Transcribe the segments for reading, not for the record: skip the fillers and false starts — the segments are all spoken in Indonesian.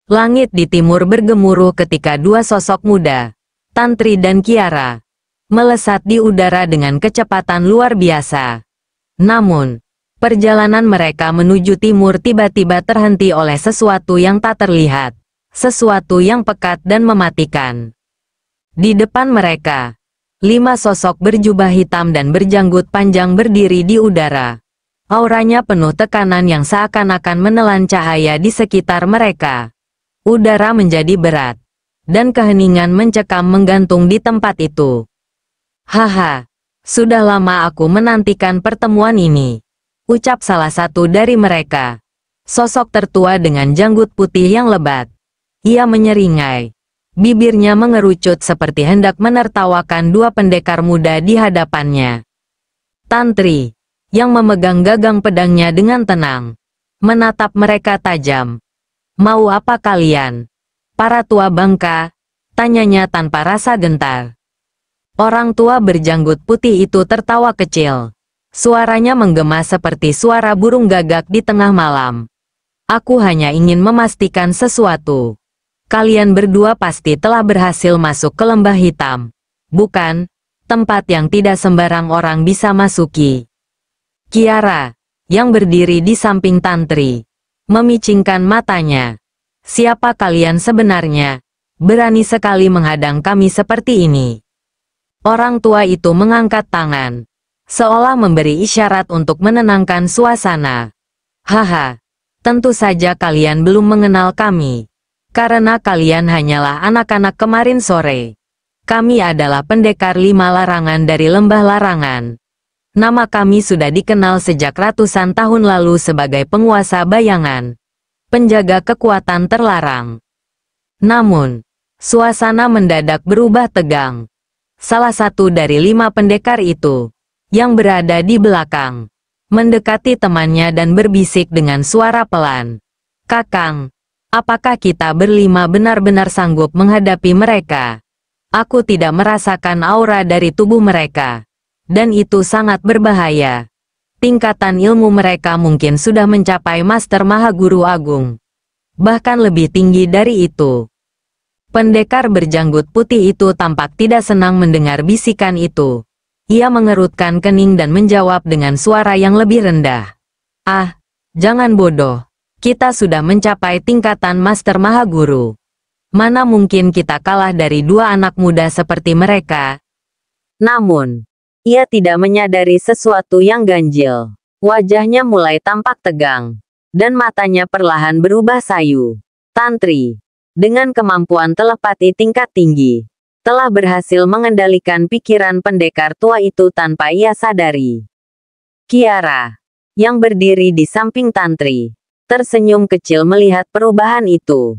Langit di timur bergemuruh ketika dua sosok muda, Tantri dan Kiara, melesat di udara dengan kecepatan luar biasa. Namun, perjalanan mereka menuju timur tiba-tiba terhenti oleh sesuatu yang tak terlihat, sesuatu yang pekat dan mematikan. Di depan mereka, 5 sosok berjubah hitam dan berjanggut panjang berdiri di udara. Auranya penuh tekanan yang seakan-akan menelan cahaya di sekitar mereka. Udara menjadi berat, dan keheningan mencekam menggantung di tempat itu. Haha, sudah lama aku menantikan pertemuan ini, ucap salah satu dari mereka. Sosok tertua dengan janggut putih yang lebat. Ia menyeringai. Bibirnya mengerucut seperti hendak menertawakan dua pendekar muda di hadapannya. Tantri, yang memegang gagang pedangnya dengan tenang, menatap mereka tajam. Mau apa kalian? Para tua bangka, tanyanya tanpa rasa gentar. Orang tua berjanggut putih itu tertawa kecil. Suaranya menggema seperti suara burung gagak di tengah malam. Aku hanya ingin memastikan sesuatu. Kalian berdua pasti telah berhasil masuk ke lembah hitam. Bukan, tempat yang tidak sembarang orang bisa masuki. Kiara, yang berdiri di samping Tantri, memicingkan matanya. Siapa kalian sebenarnya? Berani sekali menghadang kami seperti ini. Orang tua itu mengangkat tangan, seolah memberi isyarat untuk menenangkan suasana. Haha, tentu saja kalian belum mengenal kami. Karena kalian hanyalah anak-anak kemarin sore. Kami adalah pendekar 5 larangan dari lembah larangan. Nama kami sudah dikenal sejak ratusan tahun lalu sebagai penguasa bayangan, penjaga kekuatan terlarang. Namun, suasana mendadak berubah tegang. Salah satu dari 5 pendekar itu, yang berada di belakang, mendekati temannya dan berbisik dengan suara pelan. Kakang, apakah kita berlima benar-benar sanggup menghadapi mereka? Aku tidak merasakan aura dari tubuh mereka. Dan itu sangat berbahaya. Tingkatan ilmu mereka mungkin sudah mencapai Master Mahaguru Agung. Bahkan lebih tinggi dari itu. Pendekar berjanggut putih itu tampak tidak senang mendengar bisikan itu. Ia mengerutkan kening dan menjawab dengan suara yang lebih rendah. Ah, jangan bodoh. Kita sudah mencapai tingkatan Master Mahaguru. Mana mungkin kita kalah dari 2 anak muda seperti mereka? Namun, ia tidak menyadari sesuatu yang ganjil. Wajahnya mulai tampak tegang, dan matanya perlahan berubah sayu. Tantri, dengan kemampuan telepati tingkat tinggi, telah berhasil mengendalikan pikiran pendekar tua itu tanpa ia sadari. Kiara, yang berdiri di samping Tantri, tersenyum kecil melihat perubahan itu.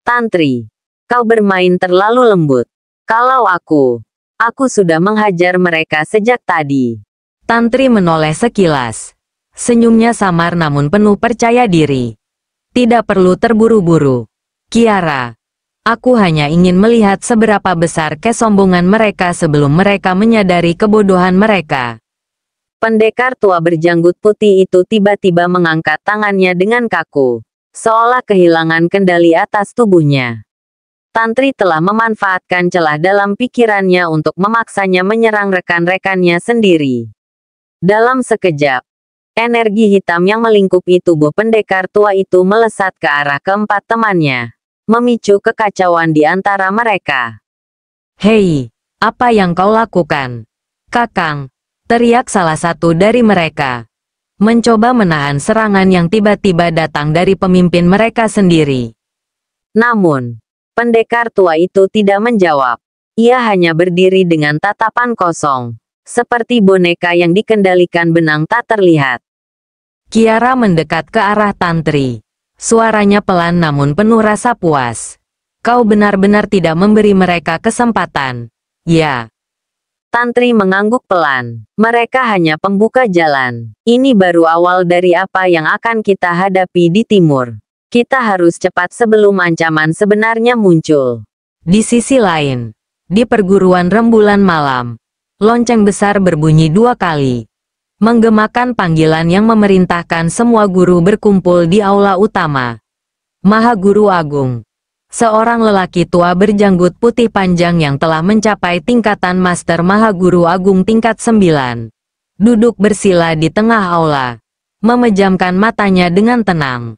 Tantri, kau bermain terlalu lembut. Kalau aku sudah menghajar mereka sejak tadi. Tantri menoleh sekilas. Senyumnya samar namun penuh percaya diri. Tidak perlu terburu-buru. Kiara, aku hanya ingin melihat seberapa besar kesombongan mereka sebelum mereka menyadari kebodohan mereka. Pendekar tua berjanggut putih itu tiba-tiba mengangkat tangannya dengan kaku, seolah kehilangan kendali atas tubuhnya. Tantri telah memanfaatkan celah dalam pikirannya untuk memaksanya menyerang rekan-rekannya sendiri. Dalam sekejap, energi hitam yang melingkupi tubuh pendekar tua itu melesat ke arah keempat temannya, memicu kekacauan di antara mereka. Hei, apa yang kau lakukan? Kakang, teriak salah satu dari mereka, mencoba menahan serangan yang tiba-tiba datang dari pemimpin mereka sendiri. Namun, pendekar tua itu tidak menjawab. Ia hanya berdiri dengan tatapan kosong, seperti boneka yang dikendalikan benang tak terlihat. Kiara mendekat ke arah Tantri. Suaranya pelan namun penuh rasa puas. Kau benar-benar tidak memberi mereka kesempatan. Ya. Tantri mengangguk pelan. Mereka hanya pembuka jalan. Ini baru awal dari apa yang akan kita hadapi di timur. Kita harus cepat sebelum ancaman sebenarnya muncul. Di sisi lain, di perguruan rembulan malam, lonceng besar berbunyi 2 kali. Menggemakan panggilan yang memerintahkan semua guru berkumpul di aula utama. Maha Guru Agung. Seorang lelaki tua berjanggut putih panjang yang telah mencapai tingkatan Master Maha Guru Agung tingkat 9. Duduk bersila di tengah aula, memejamkan matanya dengan tenang.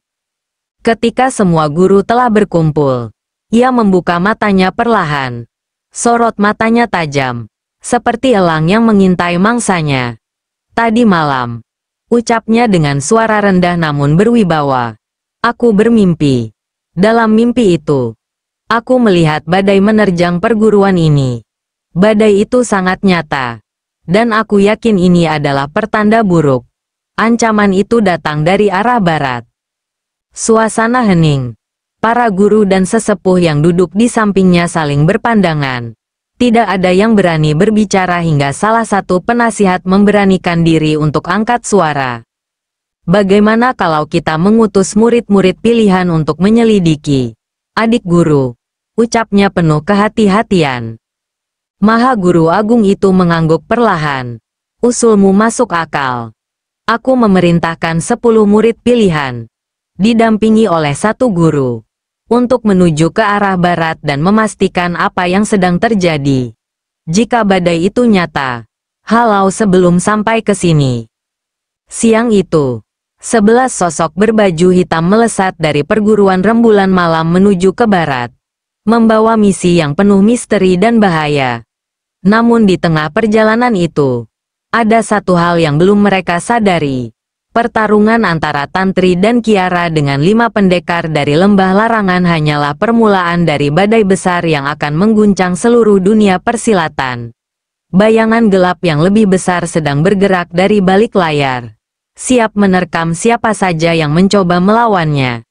Ketika semua guru telah berkumpul, ia membuka matanya perlahan. Sorot matanya tajam, seperti elang yang mengintai mangsanya. Tadi malam, ucapnya dengan suara rendah namun berwibawa. Aku bermimpi. Dalam mimpi itu, aku melihat badai menerjang perguruan ini. Badai itu sangat nyata, dan aku yakin ini adalah pertanda buruk. Ancaman itu datang dari arah barat. Suasana hening. Para guru dan sesepuh yang duduk di sampingnya saling berpandangan. Tidak ada yang berani berbicara hingga salah satu penasihat memberanikan diri untuk angkat suara. Bagaimana kalau kita mengutus murid-murid pilihan untuk menyelidiki? Adik guru, ucapnya penuh kehati-hatian. Maha Guru Agung itu mengangguk perlahan. Usulmu masuk akal. Aku memerintahkan 10 murid pilihan, didampingi oleh 1 guru, untuk menuju ke arah barat dan memastikan apa yang sedang terjadi. Jika badai itu nyata, halau sebelum sampai ke sini. Siang itu, 11 sosok berbaju hitam melesat dari perguruan rembulan malam menuju ke barat, membawa misi yang penuh misteri dan bahaya. Namun di tengah perjalanan itu, ada satu hal yang belum mereka sadari. Pertarungan antara Tantri dan Kiara dengan 5 pendekar dari lembah larangan hanyalah permulaan dari badai besar yang akan mengguncang seluruh dunia persilatan. Bayangan gelap yang lebih besar sedang bergerak dari balik layar, siap menerkam siapa saja yang mencoba melawannya.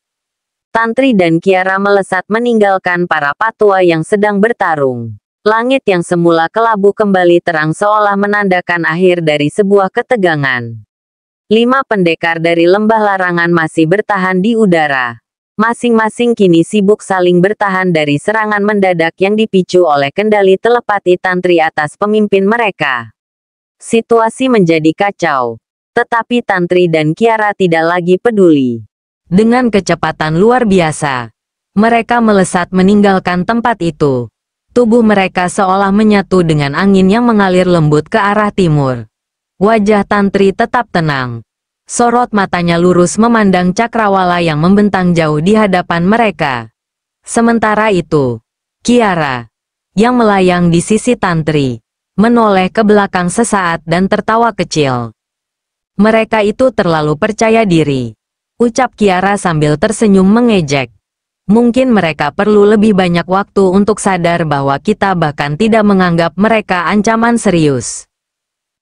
Tantri dan Kiara melesat meninggalkan para patua yang sedang bertarung. Langit yang semula kelabu kembali terang seolah menandakan akhir dari sebuah ketegangan. 5 pendekar dari lembah larangan masih bertahan di udara. Masing-masing kini sibuk saling bertahan dari serangan mendadak yang dipicu oleh kendali telepati Tantri atas pemimpin mereka. Situasi menjadi kacau. Tetapi Tantri dan Kiara tidak lagi peduli. Dengan kecepatan luar biasa, mereka melesat meninggalkan tempat itu. Tubuh mereka seolah menyatu dengan angin yang mengalir lembut ke arah timur. Wajah Tantri tetap tenang. Sorot matanya lurus memandang cakrawala yang membentang jauh di hadapan mereka. Sementara itu, Kiara, yang melayang di sisi Tantri, menoleh ke belakang sesaat dan tertawa kecil. Mereka itu terlalu percaya diri, ucap Kiara sambil tersenyum mengejek. Mungkin mereka perlu lebih banyak waktu untuk sadar bahwa kita bahkan tidak menganggap mereka ancaman serius.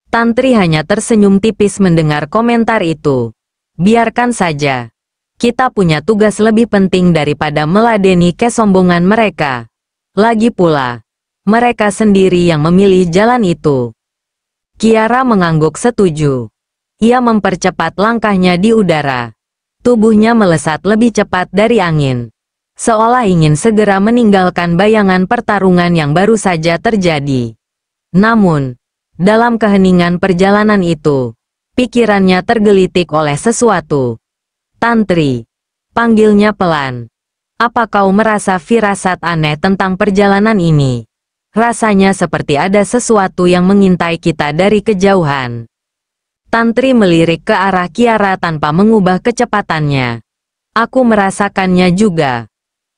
Tantri hanya tersenyum tipis mendengar komentar itu. Biarkan saja. Kita punya tugas lebih penting daripada meladeni kesombongan mereka. Lagi pula, mereka sendiri yang memilih jalan itu. Kiara mengangguk setuju. Ia mempercepat langkahnya di udara. Tubuhnya melesat lebih cepat dari angin, seolah ingin segera meninggalkan bayangan pertarungan yang baru saja terjadi. Namun, dalam keheningan perjalanan itu, pikirannya tergelitik oleh sesuatu. Tantri, panggilnya pelan. Apa kau merasa firasat aneh tentang perjalanan ini? Rasanya seperti ada sesuatu yang mengintai kita dari kejauhan. Tantri melirik ke arah Kiara tanpa mengubah kecepatannya. Aku merasakannya juga.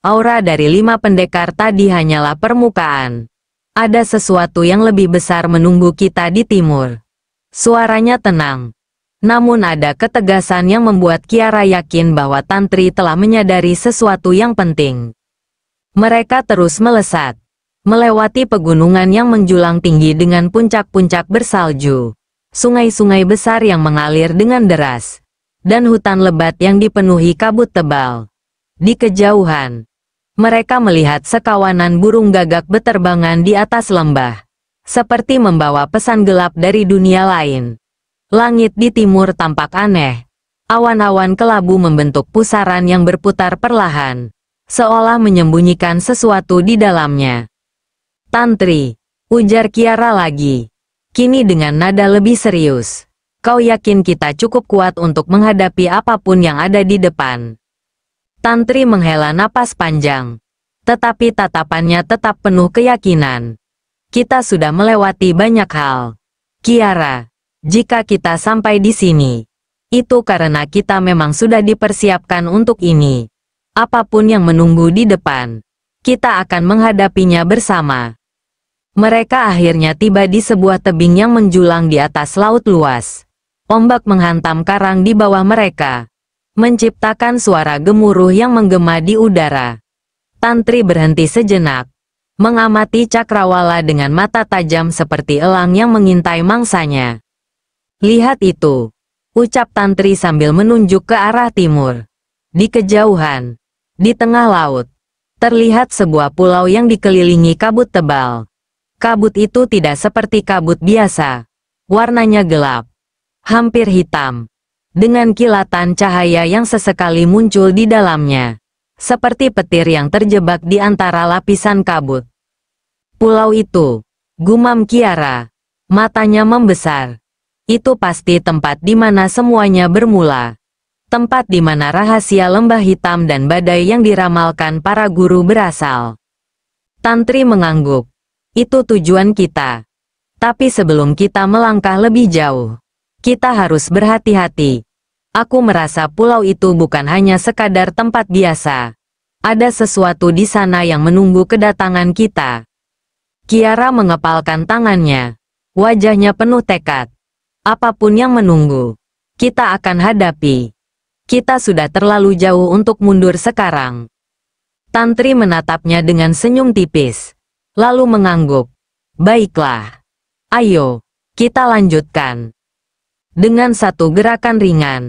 Aura dari 5 pendekar tadi hanyalah permukaan. Ada sesuatu yang lebih besar menunggu kita di timur. Suaranya tenang. Namun ada ketegasan yang membuat Kiara yakin bahwa Tantri telah menyadari sesuatu yang penting. Mereka terus melesat, melewati pegunungan yang menjulang tinggi dengan puncak-puncak bersalju, sungai-sungai besar yang mengalir dengan deras, dan hutan lebat yang dipenuhi kabut tebal. Di kejauhan, mereka melihat sekawanan burung gagak beterbangan di atas lembah, seperti membawa pesan gelap dari dunia lain. Langit di timur tampak aneh. Awan-awan kelabu membentuk pusaran yang berputar perlahan, seolah menyembunyikan sesuatu di dalamnya. Tantri, ujar Kiara lagi. Kini dengan nada lebih serius. Kau yakin kita cukup kuat untuk menghadapi apapun yang ada di depan? Tantri menghela napas panjang. Tetapi tatapannya tetap penuh keyakinan. Kita sudah melewati banyak hal. Kiara, jika kita sampai di sini, itu karena kita memang sudah dipersiapkan untuk ini. Apapun yang menunggu di depan, kita akan menghadapinya bersama. Mereka akhirnya tiba di sebuah tebing yang menjulang di atas laut luas. Ombak menghantam karang di bawah mereka, menciptakan suara gemuruh yang menggema di udara. Tantri berhenti sejenak, mengamati cakrawala dengan mata tajam seperti elang yang mengintai mangsanya. Lihat itu, ucap Tantri sambil menunjuk ke arah timur. Di kejauhan, di tengah laut, terlihat sebuah pulau yang dikelilingi kabut tebal. Kabut itu tidak seperti kabut biasa. Warnanya gelap, hampir hitam, dengan kilatan cahaya yang sesekali muncul di dalamnya, seperti petir yang terjebak di antara lapisan kabut. Pulau itu, gumam Kiara, matanya membesar. Itu pasti tempat di mana semuanya bermula. Tempat di mana rahasia lembah hitam dan badai yang diramalkan para guru berasal. Tantri mengangguk. Itu tujuan kita. Tapi sebelum kita melangkah lebih jauh, kita harus berhati-hati. Aku merasa pulau itu bukan hanya sekadar tempat biasa. Ada sesuatu di sana yang menunggu kedatangan kita. Kiara mengepalkan tangannya. Wajahnya penuh tekad. Apapun yang menunggu, kita akan hadapi. Kita sudah terlalu jauh untuk mundur sekarang. Tantri menatapnya dengan senyum tipis, lalu mengangguk. Baiklah. Ayo, kita lanjutkan. Dengan satu gerakan ringan,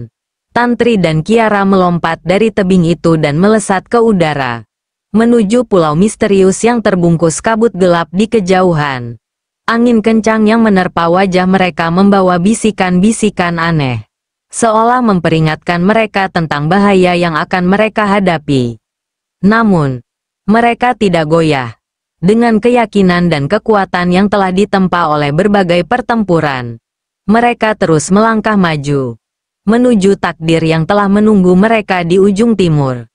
Tantri dan Kiara melompat dari tebing itu dan melesat ke udara, menuju pulau misterius yang terbungkus kabut gelap di kejauhan. Angin kencang yang menerpa wajah mereka membawa bisikan-bisikan aneh, seolah memperingatkan mereka tentang bahaya yang akan mereka hadapi. Namun, mereka tidak goyah. Dengan keyakinan dan kekuatan yang telah ditempa oleh berbagai pertempuran, mereka terus melangkah maju, menuju takdir yang telah menunggu mereka di ujung timur.